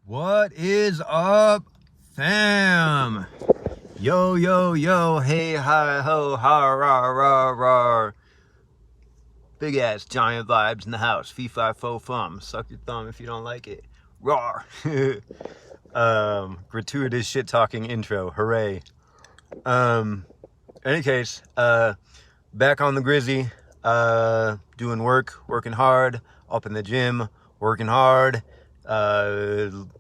What is up, fam? Yo, yo, yo, hey, hi, ho, ha, rah, rah, rah. Big ass giant vibes in the house. Fee, fi, fo, fum. Suck your thumb if you don't like it. Raw. Gratuitous shit talking intro. Hooray. Any case, back on the Grizzy, doing working hard, up in the gym, working hard,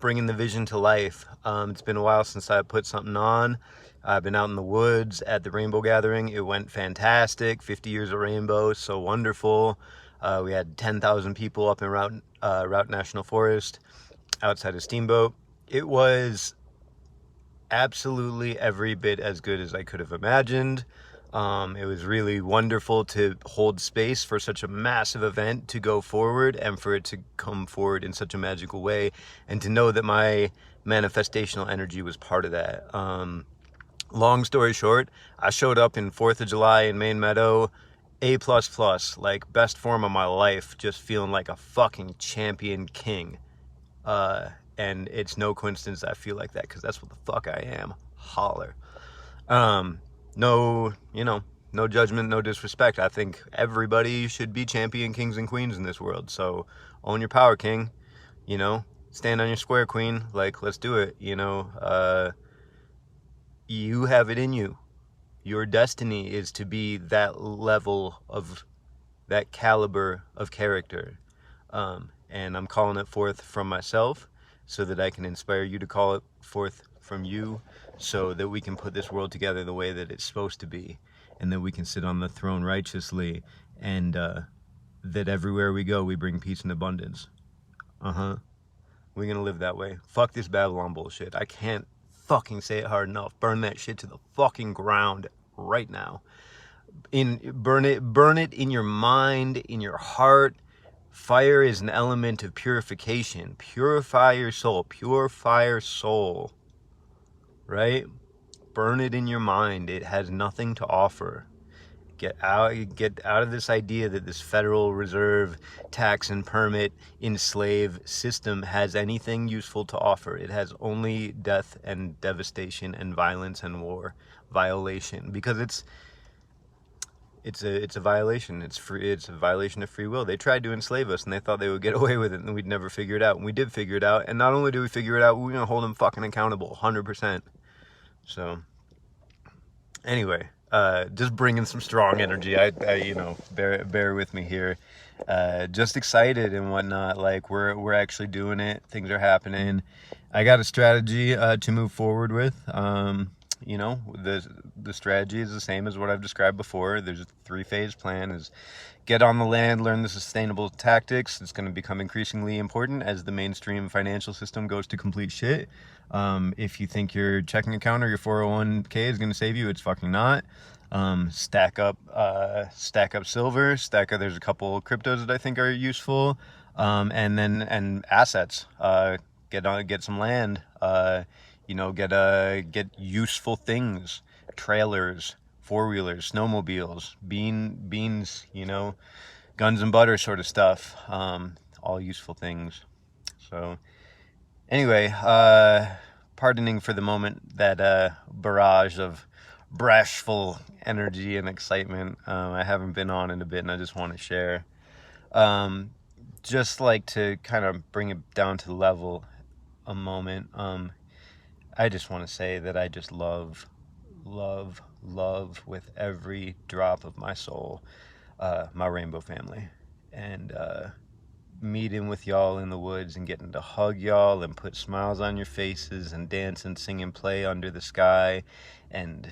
bringing the vision to life. It's been a while since I put something on. I've been out in the woods at the Rainbow Gathering. It went fantastic. 50 years of rainbow, so wonderful. We had 10,000 people up in Route National Forest outside of Steamboat. It was absolutely every bit as good as I could have imagined. It was really wonderful to hold space for such a massive event to go forward and for it to come forward in such a magical way, and to know that my manifestational energy was part of that. Long story short, I showed up in 4th of July in Main Meadow, A++, like best form of my life, just feeling like a fucking champion king. And it's no coincidence I feel like that, because that's what the fuck I am. Holler. No, no judgment, no disrespect. I think everybody should be champion kings and queens in this world. So own your power, king. Stand on your square, queen. Like, let's do it. You have it in you. Your destiny is to be that level of that caliber of character. And I'm calling it forth from myself so that I can inspire you to call it forth from you, so that we can put this world together the way that it's supposed to be, and that we can sit on the throne righteously, and that everywhere we go we bring peace and abundance. We're gonna live that way. Fuck this Babylon bullshit. I can't fucking say it hard enough. Burn that shit to the fucking ground right now. Burn it in your mind, in your heart. Fire is an element of purification. Purify your soul. Purify your soul. Right? Burn it in your mind. It has nothing to offer. Get out of this idea that this Federal Reserve tax and permit enslave system has anything useful to offer. It has only death and devastation and violence and war. Violation. Because it's a violation. It's a violation of free will. They tried to enslave us and they thought they would get away with it, and we'd never figure it out. And we did figure it out. And not only did we figure it out, we're gonna hold them fucking accountable, 100%. So anyway, just bringing some strong energy. I bear with me here. Just excited and whatnot. Like, we're actually doing it. Things are happening. I got a strategy to move forward with. The strategy is the same as what I've described before. There's a 3-phase plan. Is get on the land, learn the sustainable tactics. It's going to become increasingly important as the mainstream financial system goes to complete shit. If you think your checking account or your 401k is going to save you, it's fucking not. Stack up silver. There's a couple cryptos that I think are useful. And assets. Get some land. Get useful things, trailers, 4-wheelers, snowmobiles, beans, guns and butter sort of stuff. All useful things. So anyway, pardoning for the moment that barrage of brashful energy and excitement. I haven't been on in a bit, and I just want to share. Just like to kind of bring it down to level a moment. I just want to say that I just love with every drop of my soul my rainbow family, and meeting with y'all in the woods and getting to hug y'all and put smiles on your faces and dance and sing and play under the sky, and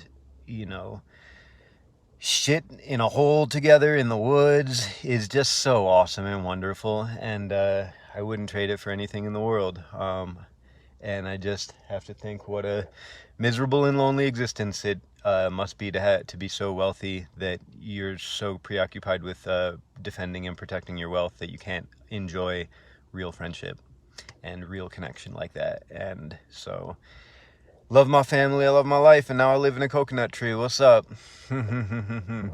shit in a hole together in the woods is just so awesome and wonderful, and I wouldn't trade it for anything in the world. And I just have to think what a miserable and lonely existence it must be to be so wealthy that you're so preoccupied with defending and protecting your wealth that you can't enjoy real friendship and real connection like that. And so, love my family, I love my life, and now I live in a coconut tree. What's up? In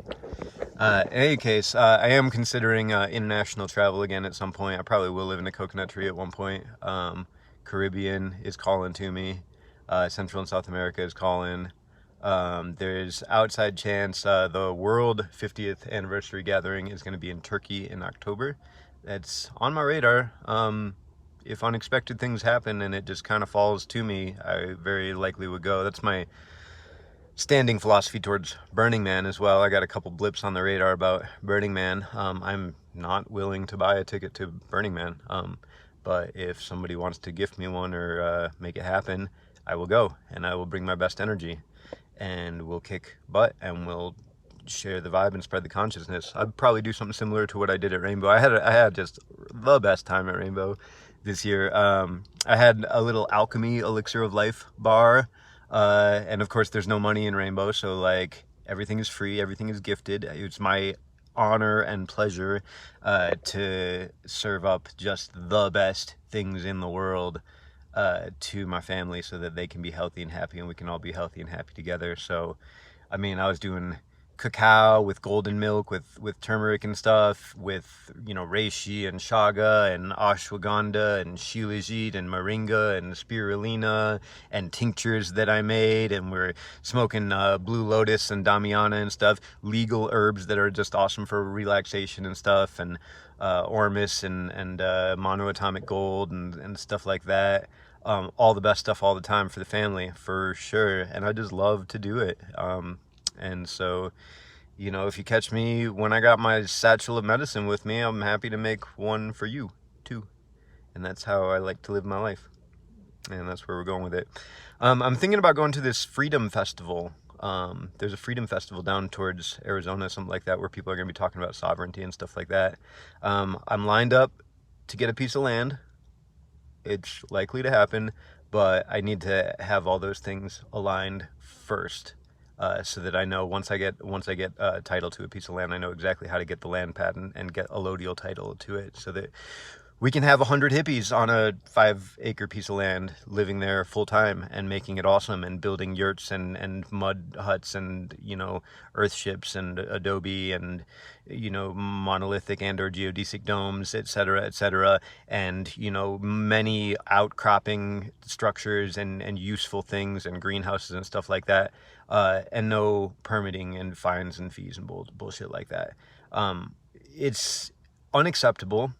any case, I am considering international travel again at some point. I probably will live in a coconut tree at one point. Caribbean is calling to me. Central and South America is calling. There's outside chance the World 50th Anniversary Gathering is going to be in Turkey in October. That's on my radar. If unexpected things happen and it just kind of falls to me, I very likely would go. That's my standing philosophy towards Burning Man as well. I got a couple blips on the radar about Burning Man. I'm not willing to buy a ticket to Burning Man, but if somebody wants to gift me one or make it happen, I will go, and I will bring my best energy, and we'll kick butt, and we'll share the vibe and spread the consciousness. I'd probably do something similar to what I did at Rainbow. I had just the best time at Rainbow this year. I had a little alchemy elixir of life bar, and of course there's no money in Rainbow, so like everything is free, everything is gifted. It's my honor and pleasure to serve up just the best things in the world to my family so that they can be healthy and happy, and we can all be healthy and happy together. So I mean, I was doing cacao with golden milk with turmeric and stuff, with, you know, reishi and chaga and ashwagandha and shilajit and moringa and spirulina and tinctures that I made, and we're smoking blue lotus and damiana and stuff, legal herbs that are just awesome for relaxation and stuff, and ormus and monoatomic gold and stuff like that. All the best stuff all the time for the family, for sure. And I just love to do it. And so, you know, if you catch me when I got my satchel of medicine with me, I'm happy to make one for you too. And that's how I like to live my life. And that's where we're going with it. I'm thinking about going to this Freedom Festival. There's a Freedom Festival down towards Arizona, something like that, where people are going to be talking about sovereignty and stuff like that. I'm lined up to get a piece of land. It's likely to happen, but I need to have all those things aligned first. So that I know once I get title to a piece of land, I know exactly how to get the land patent and get allodial title to it, so that we can have 100 hippies on a 5-acre piece of land living there full time and making it awesome, and building yurts and mud huts and, you know, earth ships and adobe and, you know, monolithic and or geodesic domes, etc., and, you know, many outcropping structures and useful things and greenhouses and stuff like that, and no permitting and fines and fees and bullshit like that. It's unacceptable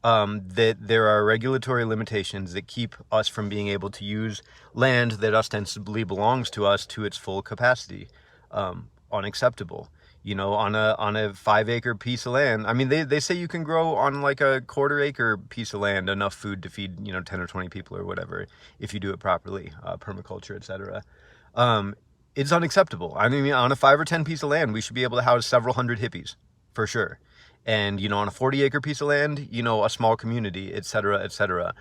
that there are regulatory limitations that keep us from being able to use land that ostensibly belongs to us to its full capacity. Unacceptable. You know, on a 5-acre piece of land, I mean, they say you can grow on like a 1/4 acre piece of land enough food to feed, you know, 10 or 20 people or whatever, if you do it properly, permaculture, etc. It's unacceptable. I mean, on a 5 or 10 piece of land, we should be able to house several hundred hippies, for sure. And, you know, on a 40-acre piece of land, you know, a small community, etc., etc.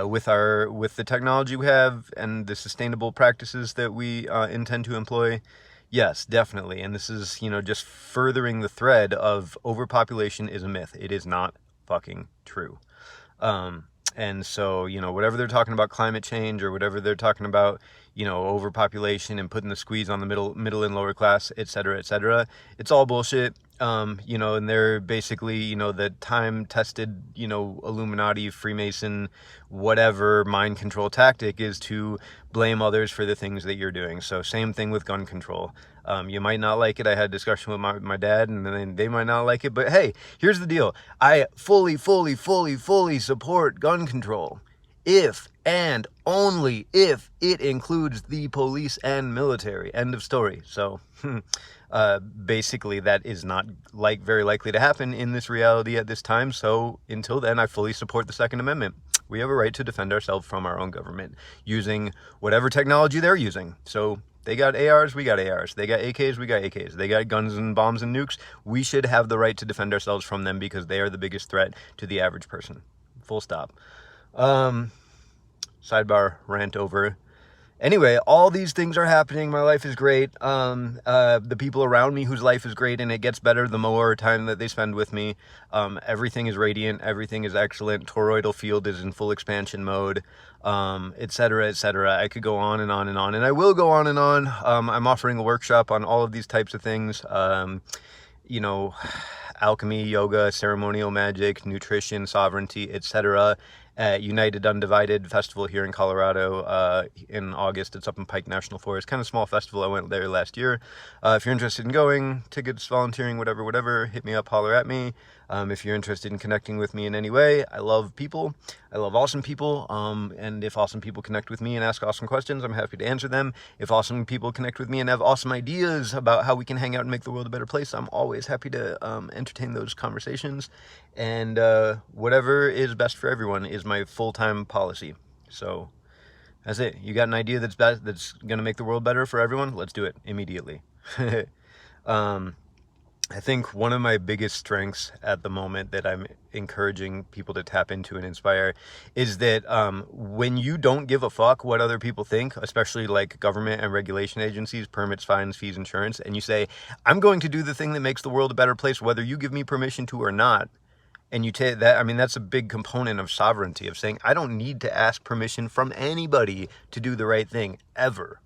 With the technology we have and the sustainable practices that we intend to employ, yes, definitely. And this is, you know, just furthering the thread of overpopulation is a myth. It is not fucking true. And so, you know, whatever they're talking about climate change, or whatever they're talking about, you know, overpopulation and putting the squeeze on the middle and lower class, etc., etc., it's all bullshit. You know, and they're basically, you know, the time-tested, you know, Illuminati, Freemason, whatever mind control tactic is to blame others for the things that you're doing. So same thing with gun control. You might not like it. I had a discussion with my dad, and then they might not like it. But hey, here's the deal. I fully support gun control, if and only if it includes the police and military. End of story. So basically that is not very likely to happen in this reality at this time. So until then, I fully support the Second Amendment. We have a right to defend ourselves from our own government using whatever technology they're using. So they got ARs, we got ARs. They got AKs, we got AKs. They got guns and bombs and nukes. We should have the right to defend ourselves from them, because they are the biggest threat to the average person. Full stop. Sidebar rant over. Anyway, all these things are happening. My life is great. The people around me whose life is great, and it gets better the more time that they spend with me. Everything is radiant. Everything is excellent. Toroidal field is in full expansion mode, etc., etc. I could go on and on and on, and I will go on and on. I'm offering a workshop on all of these types of things. You know, alchemy, yoga, ceremonial magic, nutrition, sovereignty, etc. at United Undivided Festival here in Colorado in August. It's up in Pike National Forest. Kind of small festival. I went there last year. If you're interested in going, tickets, volunteering, whatever, hit me up, holler at me. If you're interested in connecting with me in any way, I love people. I love awesome people. And if awesome people connect with me and ask awesome questions, I'm happy to answer them. If awesome people connect with me and have awesome ideas about how we can hang out and make the world a better place, I'm always happy to entertain those conversations. And whatever is best for everyone is my full-time policy. So that's it. You got an idea that's going to make the world better for everyone? Let's do it immediately. I think one of my biggest strengths at the moment that I'm encouraging people to tap into and inspire is that when you don't give a fuck what other people think, especially like government and regulation agencies, permits, fines, fees, insurance, and you say, I'm going to do the thing that makes the world a better place, whether you give me permission to or not. And you take that, I mean, that's a big component of sovereignty, of saying, I don't need to ask permission from anybody to do the right thing, ever.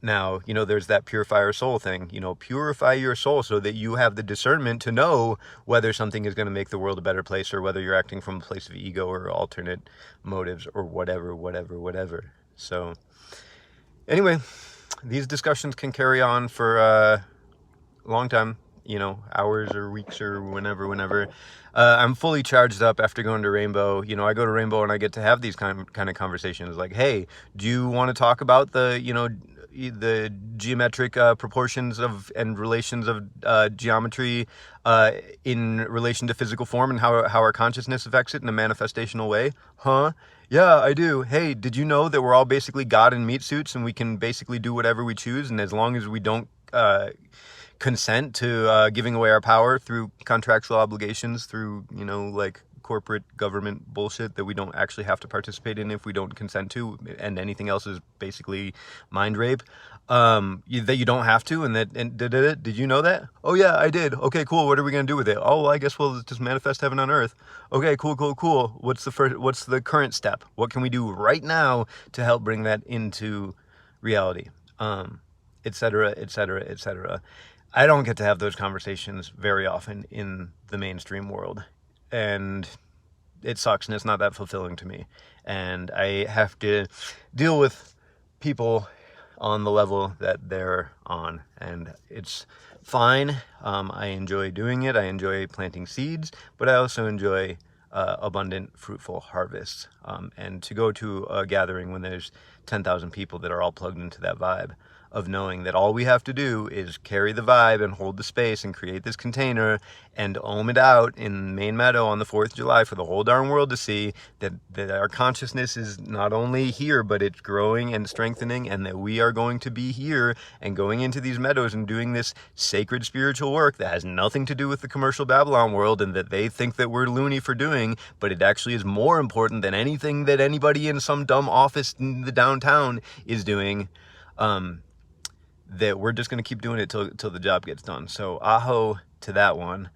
Now, there's that purify your soul thing, purify your soul so that you have the discernment to know whether something is going to make the world a better place or whether you're acting from a place of ego or alternate motives or whatever. So anyway, these discussions can carry on for a long time, hours or weeks or whenever. I'm fully charged up after going to Rainbow. I go to Rainbow and I get to have these kind of conversations like, hey, do you want to talk about the geometric proportions of and relations of geometry in relation to physical form and how our consciousness affects it in a manifestational way? Huh? Yeah, I do. Hey, did you know that we're all basically God in meat suits and we can basically do whatever we choose, and as long as we don't consent to giving away our power through contractual obligations, through like corporate government bullshit that we don't actually have to participate in if we don't consent to, and anything else is basically mind rape, that you don't have to, and did you know that? Oh yeah, I did. Okay, cool. What are we gonna do with it? Oh, well, I guess we'll just manifest heaven on earth. Okay, cool. What's the current step? What can we do right now to help bring that into reality? Etc. I don't get to have those conversations very often in the mainstream world, and it sucks, and it's not that fulfilling to me. And I have to deal with people on the level that they're on, and it's fine. I enjoy doing it. I enjoy planting seeds, but I also enjoy abundant, fruitful harvests. And to go to a gathering when there's 10,000 people that are all plugged into that vibe of knowing that all we have to do is carry the vibe and hold the space and create this container and ohm it out in Main Meadow on the 4th of July for the whole darn world to see that our consciousness is not only here, but it's growing and strengthening, and that we are going to be here and going into these meadows and doing this sacred spiritual work that has nothing to do with the commercial Babylon world, and that they think that we're loony for doing, but it actually is more important than anything that anybody in some dumb office in the downtown is doing. That we're just going to keep doing it till the job gets done. So aho to that one.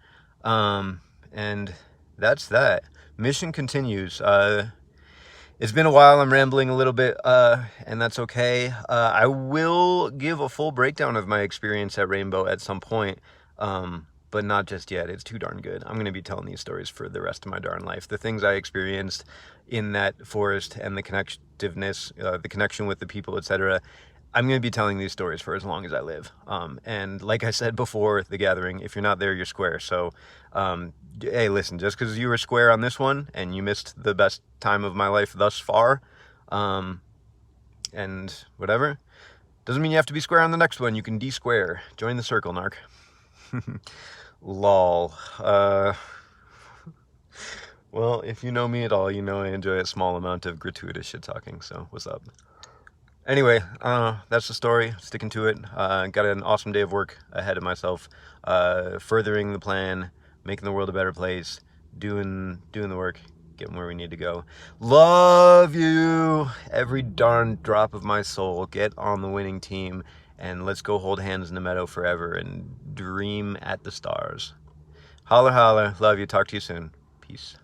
And that's that. Mission continues. It's been a while. I'm rambling a little bit, and that's okay. I will give a full breakdown of my experience at Rainbow at some point, but not just yet. It's too darn good. I'm going to be telling these stories for the rest of my darn life. The things I experienced in that forest and the connectiveness, the connection with the people, etc. I'm going to be telling these stories for as long as I live. And like I said before the gathering, if you're not there, you're square. So, hey, listen, just because you were square on this one and you missed the best time of my life thus far, and whatever, doesn't mean you have to be square on the next one. You can de-square. Join the circle, narc. Lol. Well, if you know me at all, you know I enjoy a small amount of gratuitous shit talking, so what's up? Anyway, that's the story. Sticking to it. Got an awesome day of work ahead of myself. Furthering the plan, making the world a better place, doing the work, getting where we need to go. Love you, every darn drop of my soul. Get on the winning team, and let's go hold hands in the meadow forever and dream at the stars. Holler, holler. Love you. Talk to you soon. Peace.